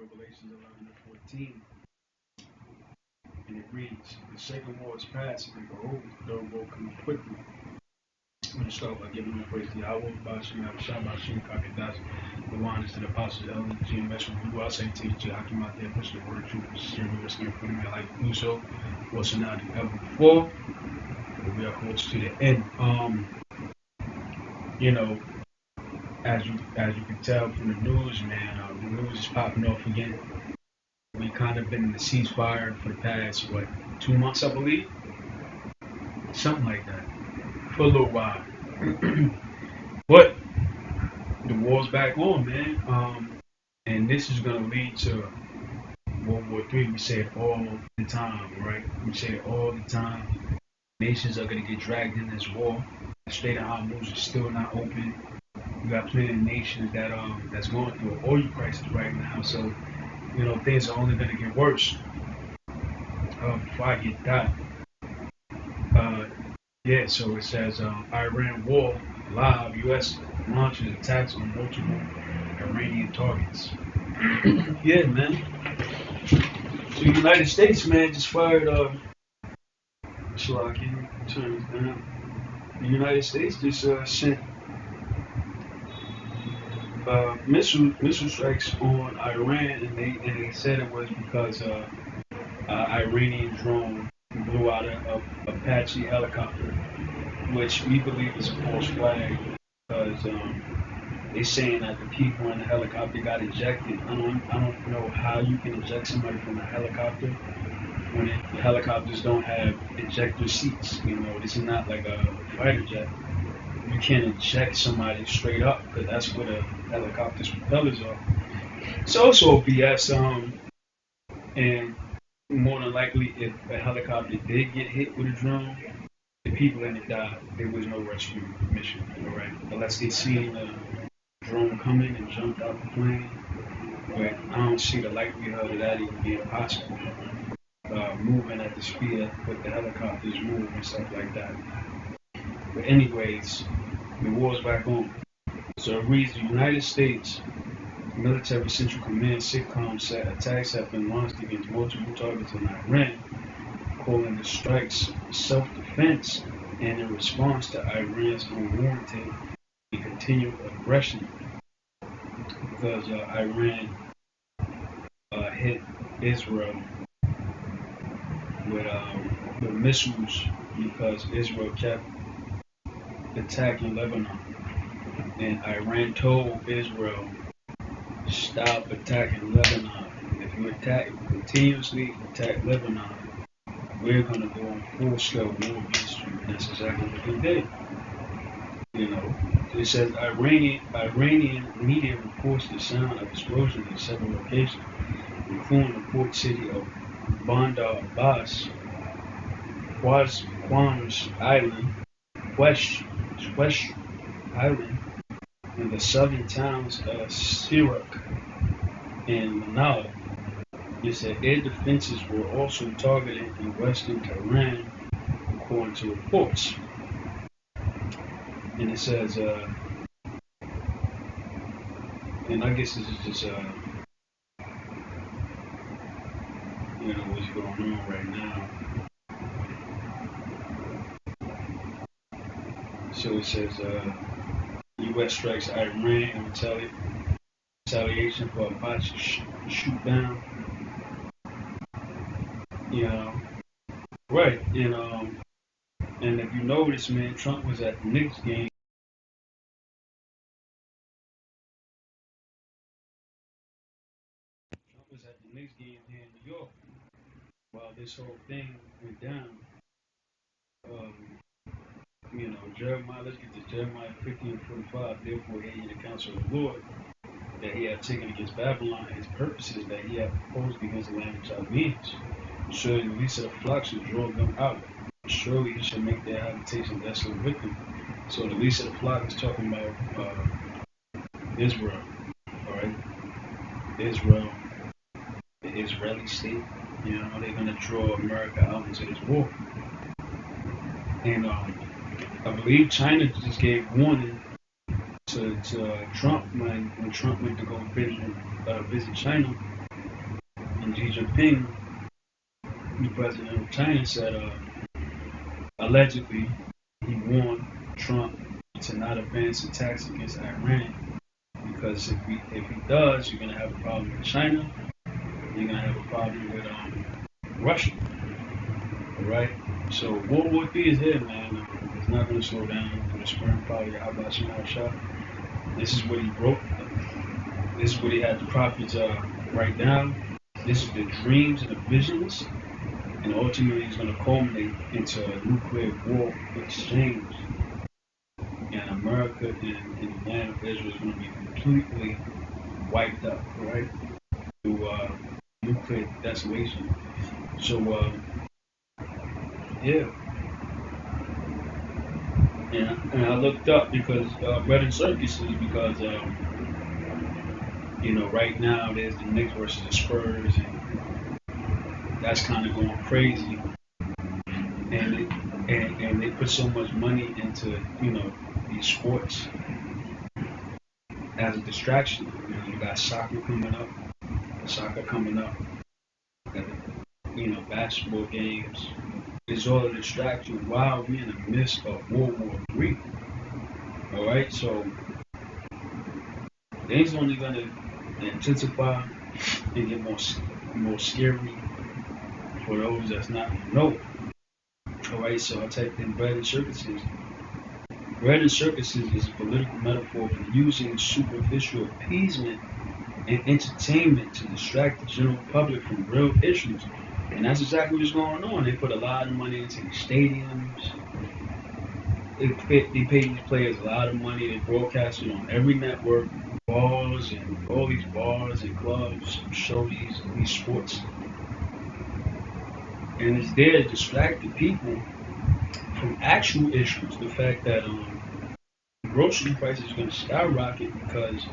Revelations 11 and 14, and it reads, "The second war is past, and behold, the third war coming quickly." I'm going to start by giving all praise to Yahweh, Bashim, Abishai, Bashim, Kakadas, the wine is to the apostles, the elders, the GMS, from who I say to you, Hakim out there, push the word of truth, and sincerely risking putting me like to do so. What's now than ever before, but we are close to the end. You know, as you can tell from the news, man, the news is popping off again. We kind of been in the ceasefire for the past 2 months, I believe, something like that, for a little while. But the war's back on, man. And this is gonna lead to World War III. We say it all the time, right? We say it all the time. Nations are gonna get dragged in this war. The Strait of Hormuz is still not open. You got plenty of nations that's going through an oil crisis right now. So, things are only gonna get worse. Before I get that, yeah. So it says Iran war live. U.S. launches attacks on multiple Iranian targets. Yeah, man. So the United States, man, just fired. Can you turn this down? The United States just sent missile strikes on Iran, and they said it was because Iranian drone blew out a Apache helicopter, which we believe is a false flag because they're saying that the people in the helicopter got ejected. I don't know how you can eject somebody from a helicopter when helicopters don't have ejector seats. This is not like a fighter jet. You can't eject somebody straight up because that's what a helicopter's propellers are. It's also BS. And more than likely, if a helicopter did get hit with a drone, the people in it died. There was no rescue mission, all right? Unless they seen the drone coming and jumped out the plane, but I don't see the likelihood of that even being possible. Moving at the speed with the helicopters move and stuff like that. But anyways, the war's back on. So it reads, the United States Military Central Command SITCOM said attacks have been launched against multiple targets in Iran, calling the strikes self-defense and in response to Iran's unwarranted and continued aggression because Iran hit Israel with missiles because Israel kept attacking Lebanon. And Iran told Israel, stop attacking Lebanon. If you continuously attack Lebanon, we're going to go on full-scale war against you. And that's exactly what they did. It says Iranian media reports the sound of explosions in several locations, including the port city of Bandar Abbas, Qam's Island, Wesh Island, and the southern towns of Sirak and Manal. It said air defenses were also targeted in western Tehran, according to reports. And it says, and I guess this is just, what's going on right now. So it says, U.S. strikes Iran in retaliation for Apache shoot down. Right. And if you notice, man, Trump was at the Knicks game. Trump was at the Knicks game here in New York while this whole thing went down. Jeremiah, let's get this. Jeremiah 50 and 45. Therefore, hear ye the counsel of the Lord, that he hath taken against Babylon, and his purposes that he hath proposed against the land of Chaldeans. Surely the least of the flock shall draw them out. Surely he shall make their habitation desolate with them. So the least of the flock is talking about Israel. All right, Israel, the Israeli state. They're gonna draw America out into this war. And I believe China just gave warning to Trump when Trump went to go visit China. And Xi Jinping, the president of China, said allegedly he warned Trump to not advance attacks against Iran because if he does, you're gonna have a problem with China, you're gonna have a problem with Russia. All right. So World War III is here, man. It's not gonna slow down. The sperm power, how about Shah Shah? This is what he broke. This is what he had the prophets write down. This is the dreams and the visions, and ultimately it's going to culminate into a nuclear war exchange. And America and the land of Israel is going to be completely wiped out, right? Through nuclear desolation. So, yeah. And I looked up because Bread and Circuses because right now there's the Knicks versus the Spurs, and that's kind of going crazy. And they put so much money into these sports as a distraction. You got soccer coming up, basketball games. It's all a distraction while we're in the midst of World War III. All right, so things only gonna intensify and get more scary for those that's not know. All right, so I typed in bread and circuses. Bread and circuses is a political metaphor for using superficial appeasement and entertainment to distract the general public from real issues. And that's exactly what's going on. They put a lot of money into the stadiums. They pay these players a lot of money. They broadcast it on every network, bars and all these bars and clubs show these sports. And it's there to distract the people from actual issues. The fact that grocery prices are going to skyrocket because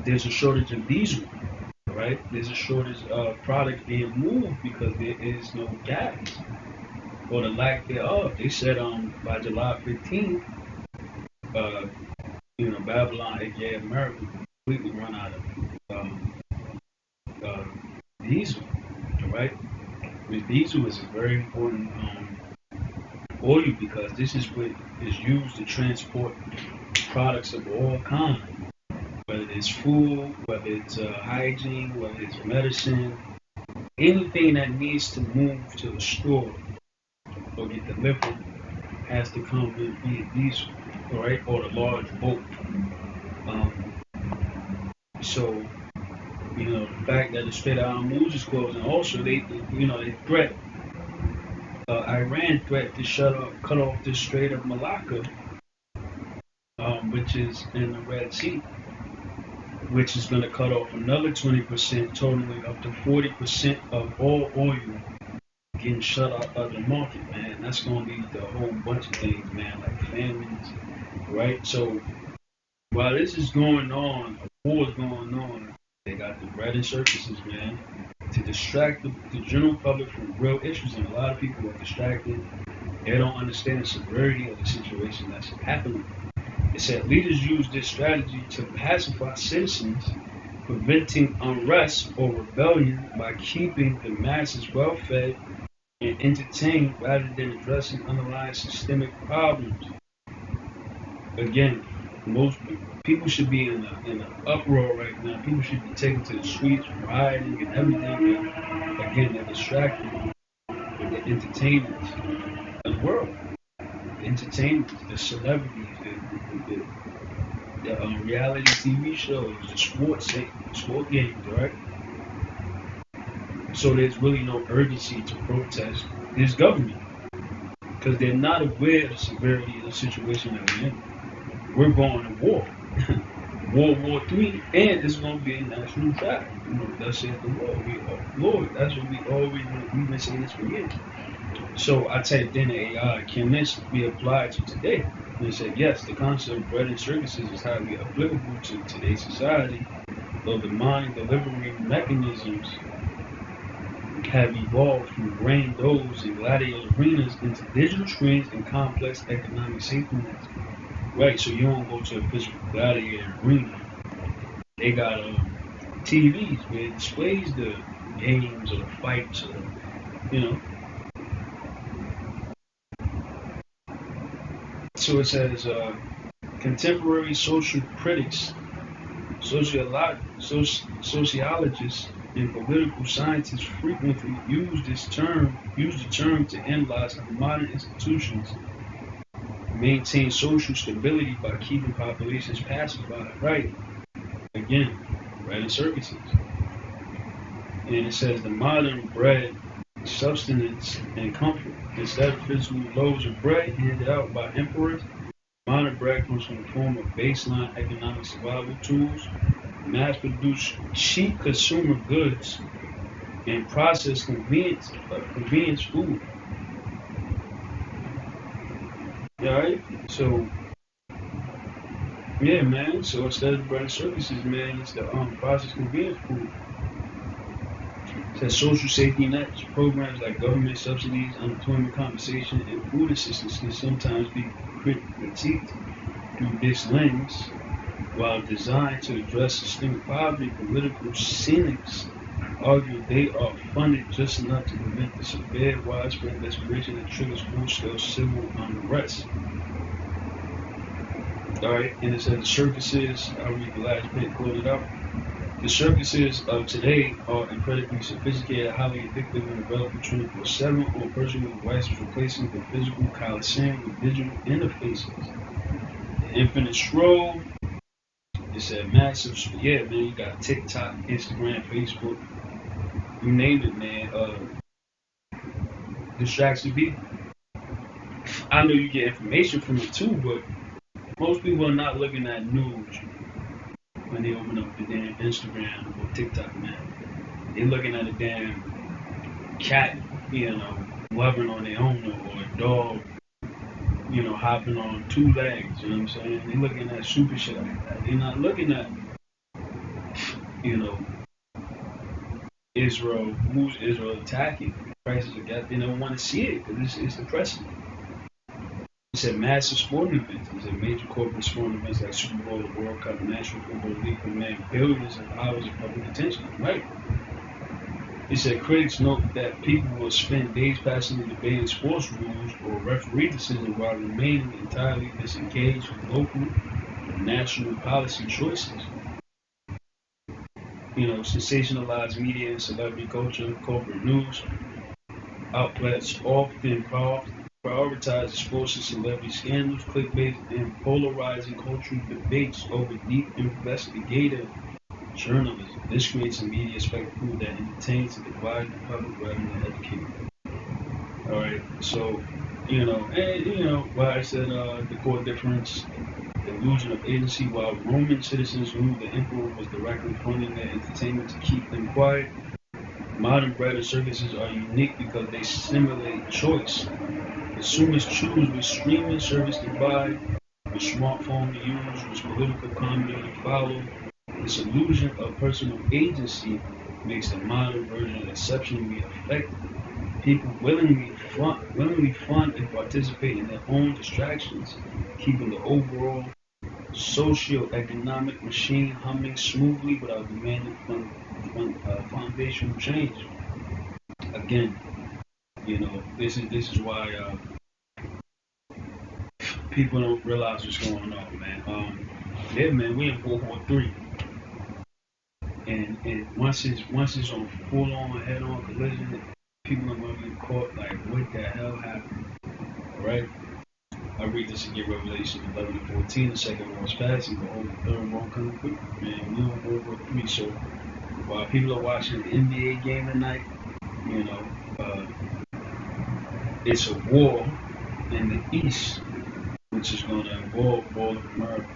there's a shortage of diesel, right? There's a shortage of products being moved because there is no gas or the lack thereof. They said by July 15th, Babylon, aka America, completely run out of diesel, right? Because diesel is a very important oil because this is what is used to transport products of all kinds, whether it's food, whether it's hygiene, whether it's medicine, anything that needs to move to the store or get delivered has to come via diesel, right, or the large boat. So, the fact that the Strait of Hormuz is closed, and also they threat. Iran threat to cut off the Strait of Malacca, which is in the Red Sea, which is going to cut off another 20%, totaling up to 40% of all oil getting shut off of the market, man. That's going to lead to a whole bunch of things, man, like famines, right? So while this is going on, a war is going on, they got the bread and circuses, man, to distract the general public from real issues. And a lot of people are distracted. They don't understand the severity of the situation that's happening. It said leaders use this strategy to pacify citizens, preventing unrest or rebellion by keeping the masses well fed and entertained rather than addressing underlying systemic problems. Again, most people should be in an uproar right now. People should be taken to the streets, rioting and everything. But again, they're distracted with the entertainment of the world. The entertainment, the celebrities, the reality TV shows, the sport games, right? So there's really no urgency to protest this government because they're not aware of the severity of the situation that we're in. We're going to war. World War III, and it's going to be a national fact. Thus says the Lord. That's what we've been saying this for years. So I typed in AI, can this be applied to today? And it said, yes, the concept of bread and circuses is highly applicable to today's society, though the mind delivery mechanisms have evolved from grain doughs and gladiator arenas into digital screens and complex economic safety nets. Right, so you don't go to a physical gladiator arena. They got TVs where it displays the games or the fights or you know. So it says contemporary social critics, sociologists, and political scientists frequently use the term to analyze how modern institutions maintain social stability by keeping populations pacified. Right. Again, bread and circuses. And it says the modern bread, sustenance, and comfort. Instead of physical loaves of bread handed out by emperors, modern bread comes from the form of baseline economic survival tools, mass-produced cheap consumer goods, and processed convenience food. Alright? So, yeah, man. So instead of bread and services, man, it's the processed convenience food. It says social safety nets, programs like government subsidies, unemployment compensation, and food assistance can sometimes be critiqued through this lens. While designed to address systemic poverty, political cynics argue they are funded just enough to prevent the severe, widespread desperation that triggers full-scale civil unrest. Alright, and it says the circuses, I'll read the last bit, close it out. The circuses of today are incredibly sophisticated, highly addictive, and available 24/7 on personal devices, replacing the physical coliseum with digital interfaces. The infinite scroll. It's a massive, yeah, man. You got TikTok, Instagram, Facebook, you name it, man. Distracts the people. I know you get information from it too, but most people are not looking at news when they open up the damn Instagram or TikTok, man. They're looking at a damn cat, loving on their owner, or a dog, hopping on two legs. You know what I'm saying? They're looking at super shit like that. They're not looking at, you know, Israel, who's Israel attacking? Prices of gas. They don't want to see it because it's depressing. He said massive sporting events. He said major corporate sporting events like Super Bowl, the World Cup, National Football League command billions of hours of public attention. Right. He said critics note that people will spend days passively debating sports rules or referee decisions while remaining entirely disengaged with local and national policy choices. Sensationalized media and celebrity culture, corporate news outlets often prioritize sports and celebrity scandals, clickbait, and polarizing cultural debates over deep investigative journalism. This creates a media spectacle that entertains and divides the public rather than educate. All right, so why I said the core difference, the illusion of agency. While Roman citizens knew the emperor was directly funding their entertainment to keep them quiet, modern bread and circuses are unique because they simulate choice. Consumers choose which streaming service to buy, which smartphone to use, which political comedy to follow. This illusion of personal agency makes the modern version exceptionally effective. People willingly fund and participate in their own distractions, keeping the overall socio-economic machine humming smoothly without demanding foundational change. Again, this is why people don't realize what's going on, man. Yeah, man, we in World War III, and once it's on full on head on collision, people are going to be caught like, what the hell happened? All right. I read this again, Revelation 11:14. The second war is passing, behold, the third war coming quick. Man, we on World War III, so while people are watching the NBA game tonight, it's a war in the East, which is going to involve all of America.